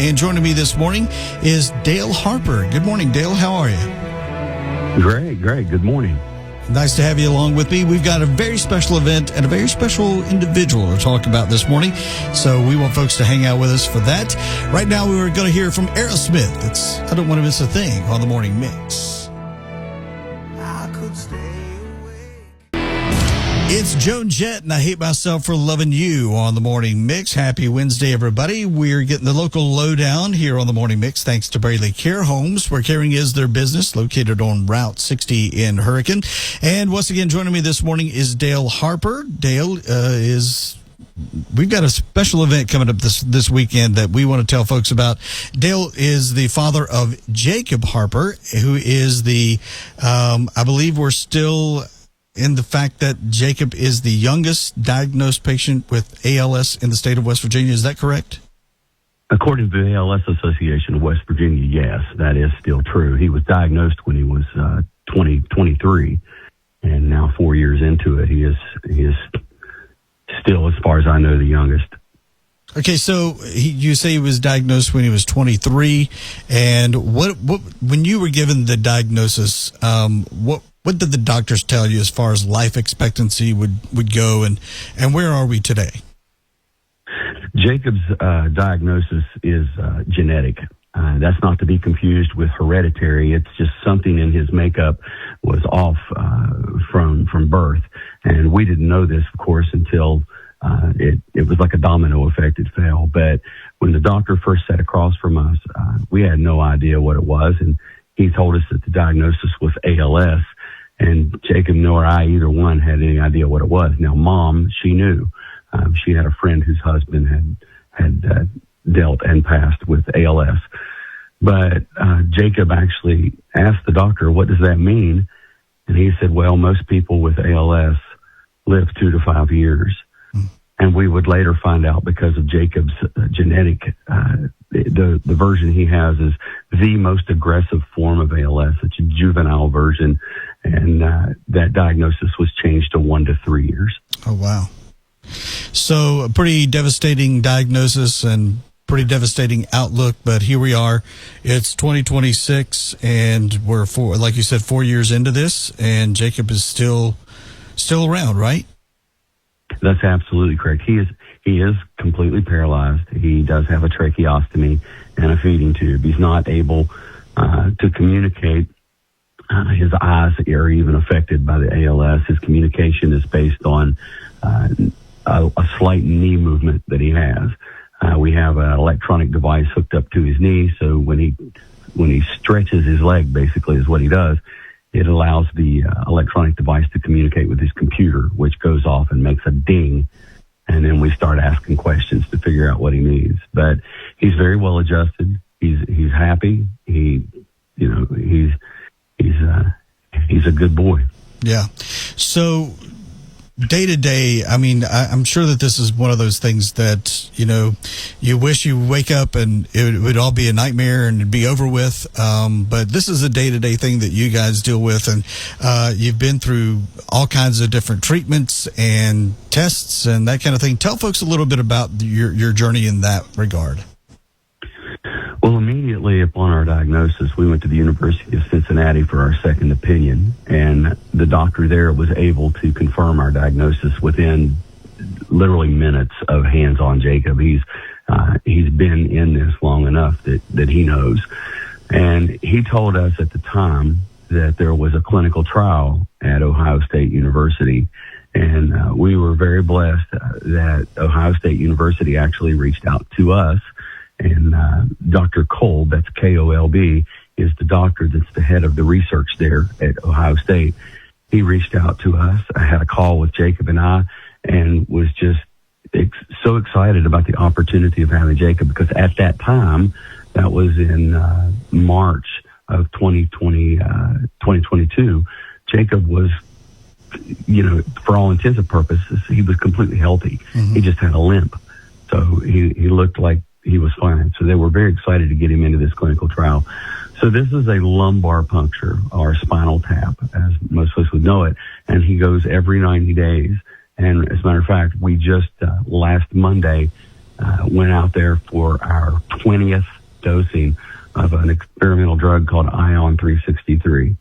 And joining me this morning is Dale Harper. Good morning, Dale. How are you? Great. Good morning. Nice to have you along with me. We've got a very special event and a very special individual to talk about this morning. So we want folks to hang out with us for that. Right now, we're going to hear from Aerosmith. It's I Don't Want to Miss a Thing on the Morning Mix. I could stay awake. It's Joan Jett and I Hate Myself for Loving You on the Morning Mix. Happy Wednesday, everybody. We're getting the local lowdown here on the Morning Mix thanks to Braley Care Homes, where caring is their business, located on Route 60 in Hurricane. And once again, joining me this morning is Dale Harper. Dale we've got a special event coming up this weekend that we want to tell folks about. Dale is the father of Jacob Harper, who is the, I believe we're still in the fact that Jacob is the youngest diagnosed patient with ALS in the state of West Virginia. Is that correct? According to the ALS Association of West Virginia, yes, that is still true. He was diagnosed when he was 23, and now 4 years into it, he is still, as far as I know, the youngest. Okay, so you say he was diagnosed when he was 23, and what when you were given the diagnosis, what did the doctors tell you as far as life expectancy would go, and where are we today? Jacob's diagnosis is genetic. That's not to be confused with hereditary. It's just something in his makeup was off from birth, and we didn't know this, of course, until it was like a domino effect. It fell, but when the doctor first sat across from us, we had no idea what it was, and he told us that the diagnosis was ALS. And Jacob nor I, either one, had any idea what it was. Now, Mom, she knew. She had a friend whose husband had dealt and passed with ALS. But Jacob actually asked the doctor, what does that mean? And he said, well, most people with ALS live 2 to 5 years. And we would later find out, because of Jacob's genetic, the version he has is the most aggressive form of ALS. It's a juvenile version, and that diagnosis was changed to 1 to 3 years. Oh, wow. So a pretty devastating diagnosis and pretty devastating outlook, but here we are. It's 2026, and we're, like you said, 4 years into this, and Jacob is still around, right? That's absolutely correct. He is completely paralyzed. He does have a tracheostomy and a feeding tube. He's not able to communicate. His eyes are even affected by the ALS. His communication is based on a slight knee movement that he has. We have an electronic device hooked up to his knee, so when he stretches his leg, basically is what he does, it allows the electronic device to communicate with his computer, which goes off and makes a ding, and then we start asking questions to figure out what he needs. But he's very well adjusted. He's happy. He's a good boy. Yeah. So day to day, I mean, I'm sure that this is one of those things that, you wish you wake up and it would all be a nightmare and it'd be over with. But this is a day-to-day thing that you guys deal with. And you've been through all kinds of different treatments and tests and that kind of thing. Tell folks a little bit about your journey in that regard. Well, immediately upon our diagnosis, we went to the University of Cincinnati for our second opinion, and the doctor there was able to confirm our diagnosis within literally minutes of hands-on Jacob. He's been in this long enough that he knows. And he told us at the time that there was a clinical trial at Ohio State University, and we were very blessed that Ohio State University actually reached out to us. And Dr. Kolb, that's Kolb, is the doctor that's the head of the research there at Ohio State. He reached out to us. I had a call with Jacob and I, and was just so excited about the opportunity of having Jacob, because at that time, that was in March of 2022, Jacob was, for all intents and purposes, he was completely healthy. Mm-hmm. He just had a limp. So he looked like he was fine. So they were very excited to get him into this clinical trial. So this is a lumbar puncture, or spinal tap, as most folks would know it. And he goes every 90 days. And as a matter of fact, we just last Monday went out there for our 20th dosing of an experimental drug called Ion 363.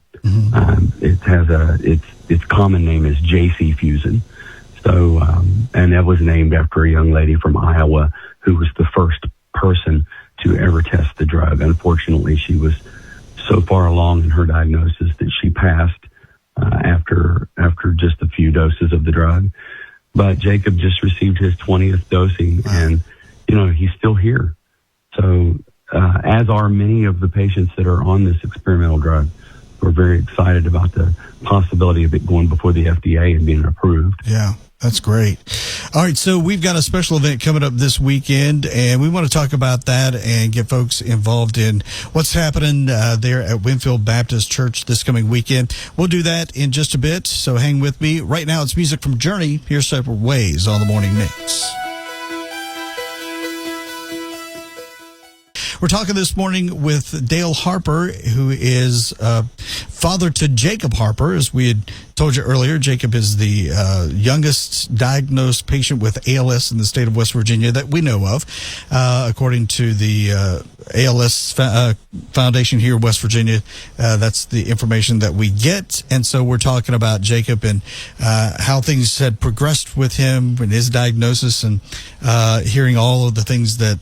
It has its common name is JC Fusion. So, and that was named after a young lady from Iowa who was the first person to ever test the drug. Unfortunately, she was so far along in her diagnosis that she passed after just a few doses of the drug. But Jacob just received his 20th dosing, and he's still here. So, as are many of the patients that are on this experimental drug. We're very excited about the possibility of it going before the FDA and being approved. Yeah, that's great. All right, so we've got a special event coming up this weekend, and we want to talk about that and get folks involved in what's happening there at Winfield Baptist Church this coming weekend. We'll do that in just a bit, so hang with me. Right now, it's music from Journey. Here's Separate Ways on the Morning Mix. We're talking this morning with Dale Harper, who is father to Jacob Harper. As we had told you earlier, Jacob is the youngest diagnosed patient with ALS in the state of West Virginia that we know of, according to the ALS Foundation here in West Virginia. That's the information that we get. And so we're talking about Jacob and how things had progressed with him and his diagnosis, and hearing all of the things that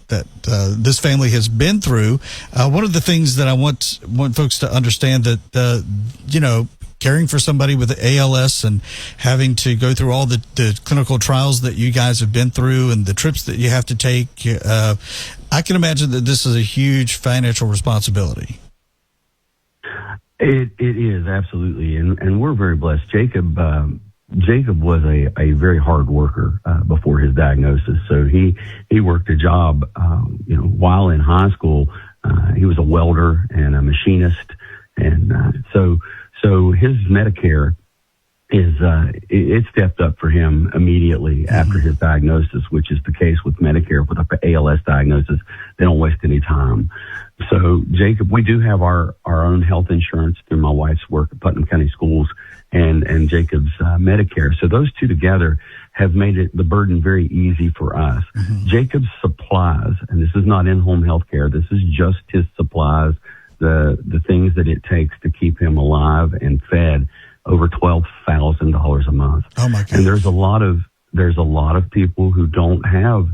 this family has been through. One of the things that I want folks to understand that, caring for somebody with ALS and having to go through all the clinical trials that you guys have been through and the trips that you have to take, I can imagine that this is a huge financial responsibility. It is, absolutely. And we're very blessed. Jacob was a very hard worker before his diagnosis. So he worked a job, while in high school. He was a welder and a machinist. And so his Medicare it stepped up for him immediately after his diagnosis, which is the case with Medicare with the ALS diagnosis. They don't waste any time. So Jacob, we do have our own health insurance through my wife's work at Putnam County Schools and Jacob's Medicare. So those two together have made the burden very easy for us. Jacob's supplies, and this is not in-home health care, this is just his supplies, the things that it takes to keep him alive and fed, over $12,000 a month. Oh my goodness. And there's a lot of people who don't have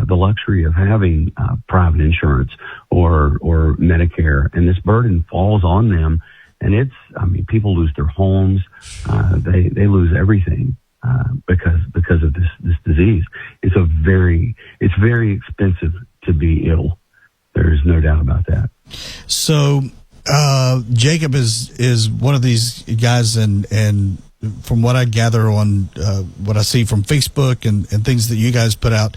the luxury of having private insurance or Medicare, and this burden falls on them. And people lose their homes, they lose everything because of this disease. It's very expensive to be ill. There's no doubt about that. So Jacob is one of these guys, and from what I gather on what I see from Facebook and things that you guys put out,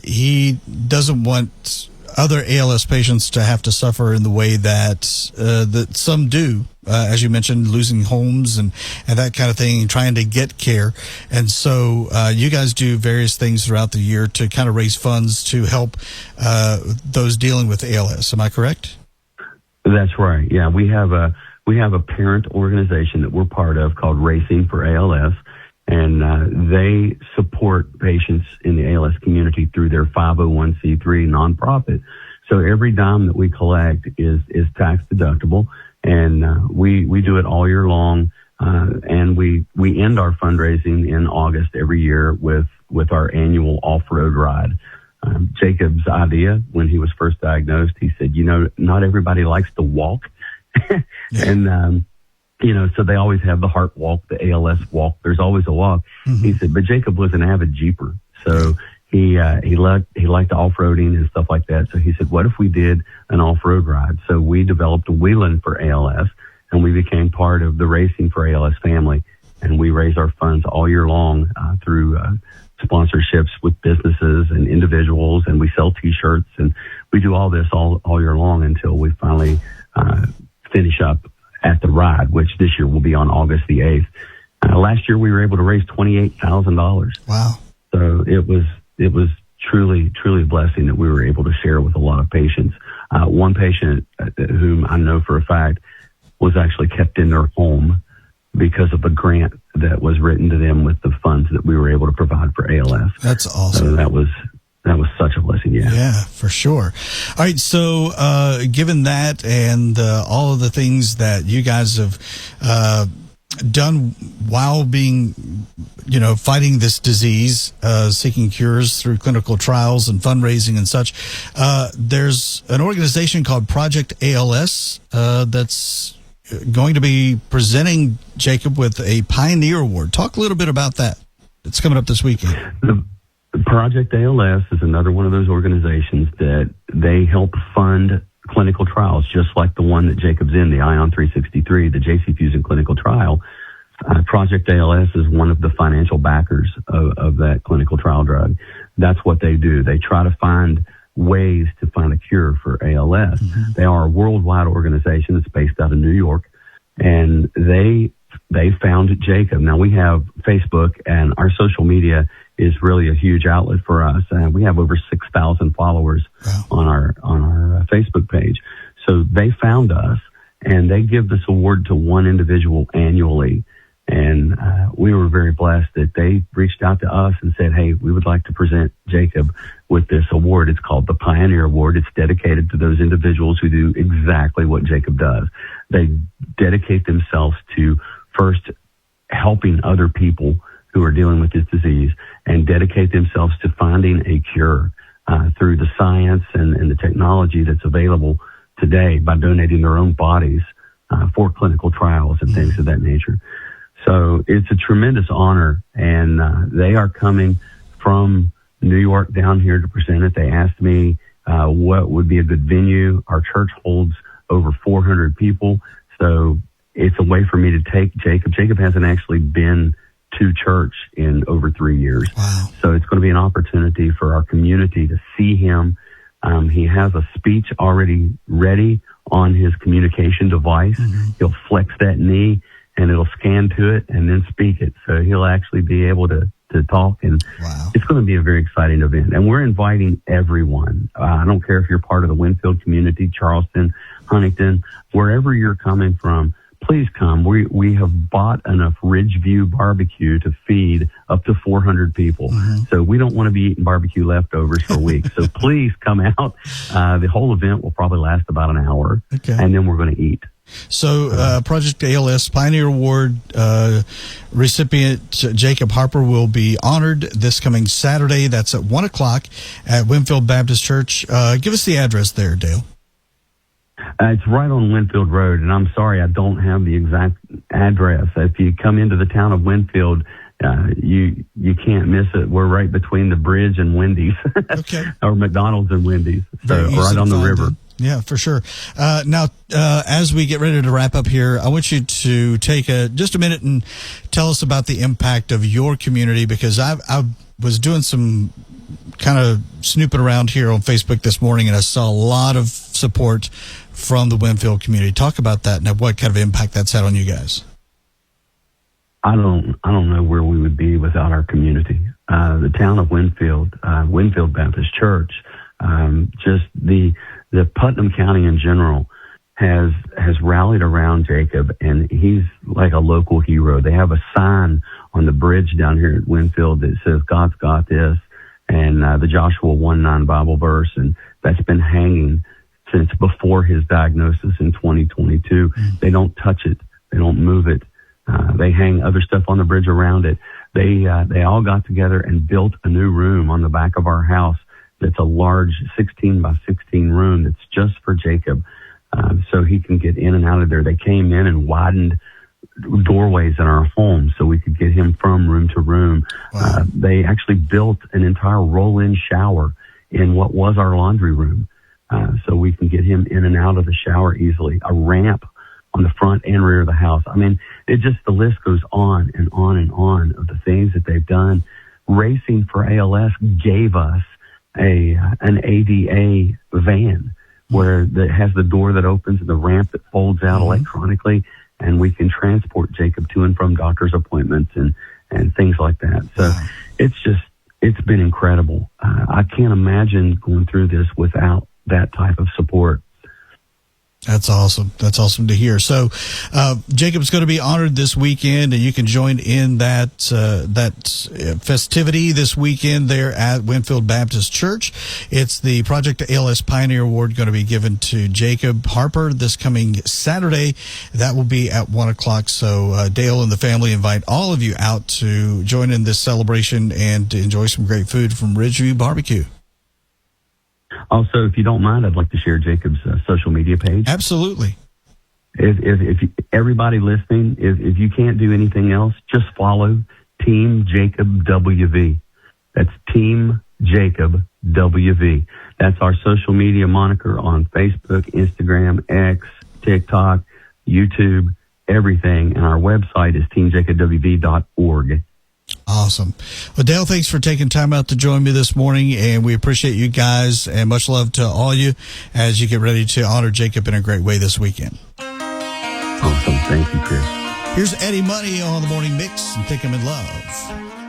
he doesn't want other ALS patients to have to suffer in the way that some do, as you mentioned, losing homes and that kind of thing, trying to get care. And so you guys do various things throughout the year to kind of raise funds to help those dealing with ALS. Am I correct? That's right. Yeah, we have a parent organization that we're part of called Racing for ALS, and they support patients in the ALS community through their 501c3 nonprofit. So every dime that we collect is tax deductible, and we do it all year long. And we end our fundraising in August every year with our annual off-road ride. Jacob's idea when he was first diagnosed, he said, not everybody likes to walk. And, so they always have the heart walk, the ALS walk. There's always a walk. He said, but Jacob was an avid jeeper. So he liked off-roading and stuff like that. So he said, what if we did an off-road ride? So we developed a Wheelin' for ALS, and we became part of the Racing for ALS family. And we raise our funds all year long through sponsorships with businesses and individuals, and we sell T-shirts, and we do all this all year long until we finally finish up at the ride, which this year will be on August the 8th. Last year we were able to raise $28,000. Wow! So it was truly a blessing that we were able to share with a lot of patients. One patient whom I know for a fact was actually kept in their home because of a grant that was written to them with the funds that we were able to provide for ALS. That's awesome. So that was that was such a blessing. Yeah, for sure. All right. So, given that and all of the things that you guys have done while being, fighting this disease, seeking cures through clinical trials and fundraising and such, there's an organization called Project ALS that's going to be presenting Jacob with a Pioneer Award. Talk a little bit about that. It's coming up this weekend. The Project ALS is another one of those organizations that they help fund clinical trials, just like the one that Jacob's in, the ION 363, the JC Fusion clinical trial. Project ALS is one of the financial backers of that clinical trial drug. That's what they do. They try to find ways to find a cure for ALS. Mm-hmm. They are a worldwide organization that's based out of New York, and they found Jacob. Now, we have Facebook, and our social media is really a huge outlet for us. We have over 6,000 followers on our Facebook page. So they found us, and they give this award to one individual annually. And we were very blessed that they reached out to us and said, hey, we would like to present Jacob with this award. It's called the Pioneer Award. It's dedicated to those individuals who do exactly what Jacob does. They dedicate themselves to first helping other people who are dealing with this disease, and dedicate themselves to finding a cure through the science and the technology that's available today by donating their own bodies for clinical trials and things of that nature. So it's a tremendous honor, and they are coming from New York down here to present it. They asked me what would be a good venue. Our church holds over 400 people, so it's a way for me to take Jacob. Jacob hasn't actually been to church in over 3 years. Wow. So it's going to be an opportunity for our community to see him. He has a speech already ready on his communication device. Mm-hmm. He'll flex that knee and it'll scan to it and then speak it. So he'll actually be able to talk, and It's going to be a very exciting event. And we're inviting everyone. I don't care if you're part of the Winfield community, Charleston, Huntington, wherever you're coming from. Please come. We have bought enough Ridgeview barbecue to feed up to 400 people. Mm-hmm. So we don't want to be eating barbecue leftovers for weeks. So please come out. The whole event will probably last about an hour, and then we're going to eat. So Project ALS Pioneer Award recipient Jacob Harper will be honored this coming Saturday. That's at 1 o'clock at Winfield Baptist Church. Give us the address there, Dale. It's right on Winfield Road, and I'm sorry I don't have the exact address. If you come into the town of Winfield, you can't miss it. We're right between the bridge and Wendy's, or McDonald's and Wendy's, so right on the river. Yeah, for sure. Now, as we get ready to wrap up here, I want you to take just a minute and tell us about the impact of your community, because I was doing some kind of snooping around here on Facebook this morning, and I saw a lot of support from the Winfield community. Talk about that and what kind of impact that's had on you guys. I don't know where we would be without our community. The town of Winfield, Winfield Baptist Church, just the Putnam County in general has rallied around Jacob, and he's like a local hero. They have a sign on the bridge down here at Winfield that says "God's got this," and the Joshua 1:9 Bible verse, and that's been hanging since before his diagnosis in 2022. Mm-hmm. They don't touch it. They don't move it. They hang other stuff on the bridge around it. They all got together and built a new room on the back of our house. That's a large 16 by 16 room that's just for Jacob, so he can get in and out of there. They came in and widened doorways in our home so we could get him from room to room. Wow. They actually built an entire roll-in shower in what was our laundry room, so we can get him in and out of the shower easily. A ramp on the front and rear of the house. I mean, the list goes on and on and on of the things that they've done. Racing for ALS gave us an ADA van where that has the door that opens and the ramp that folds out electronically, and we can transport Jacob to and from doctor's appointments and things like that. So it's been incredible. I can't imagine going through this without that type of support. That's awesome. That's awesome to hear. So, Jacob's going to be honored this weekend, and you can join in that festivity this weekend there at Winfield Baptist Church. It's the Project ALS Pioneer Award going to be given to Jacob Harper this coming Saturday. That will be at 1:00. So, Dale and the family invite all of you out to join in this celebration and to enjoy some great food from Ridgeview Barbecue. Also, if you don't mind, I'd like to share Jacob's social media page. Absolutely. If everybody listening, if you can't do anything else, just follow Team Jacob WV. That's Team Jacob WV. That's our social media moniker on Facebook, Instagram, X, TikTok, YouTube, everything. And our website is teamjacobwv.org. Awesome. Well, Dale, thanks for taking time out to join me this morning, and we appreciate you guys, and much love to all you as you get ready to honor Jacob in a great way this weekend. Awesome. Thank you, Chris. Here's Eddie Money on the Morning Mix and Think I'm in Love.